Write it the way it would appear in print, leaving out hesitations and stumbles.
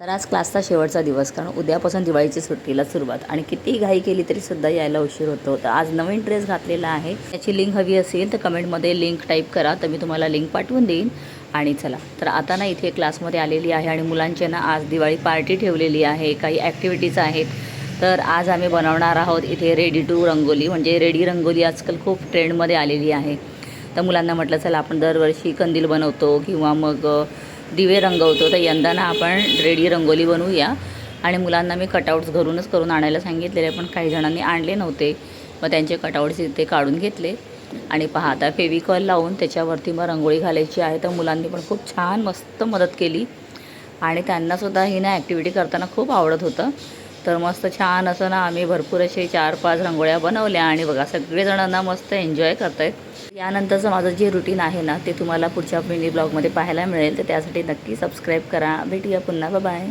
तर आज क्लासचा शेवटचा दिवस, कारण उद्यापासून दिवाळीची सुट्टीला सुरुवात आणि किती घाई केली तरी सुद्धा यायला उशीर होतो. तर आज नवीन ड्रेस घातलेला आहे, त्याची लिंक हवी असेल तर कमेंटमध्ये लिंक टाईप करा, तर मी तुम्हाला लिंक पाठवून देईन. आणि चला तर आता ना इथे क्लासमध्ये आलेली आहे आणि मुलांचे ना आज दिवाळी पार्टी ठेवलेली आहे, काही ॲक्टिव्हिटीज आहेत. तर आज आम्ही बनवणार आहोत इथे रेडी टू रंगोली, म्हणजे रेडी रंगोली आजकाल खूप ट्रेंडमध्ये आलेली आहे. तर मुलांना म्हटलं चला आपण दरवर्षी कंदील बनवतो किंवा मग दिवे रंगवतो, तर यंदा ना आपण रेडी रंगोली बनवूया. आणि मुलांना मी कटआउट्स घरूनच करून आणायला सांगितलेले, पण काही जणांनी आणले नव्हते. मग त्यांचे कटआउट्स इथे काढून घेतले आणि पहा आता फेविकॉल लावून त्याच्यावरती मग रंगोळी घालायची आहे. तर मुलांनी पण खूप छान मस्त मदत केली आणि त्यांनासुद्धा ही ना ॲक्टिव्हिटी करताना खूप आवडत होतं. तर मस्त छान असं ना आम्ही भरपूर असे 4-5 रांगोळ्या बनवल्या आणि बघा सगळेजणांना मस्त एन्जॉय करत आहेत. यानंतरचं माझं जे रुटीन आहे ना ते तुम्हाला पुढच्या मिनी ब्लॉगमध्ये पाहायला मिळेल, तर त्यासाठी नक्की सबस्क्राईब करा. भेटूया पुन्हा, बाय.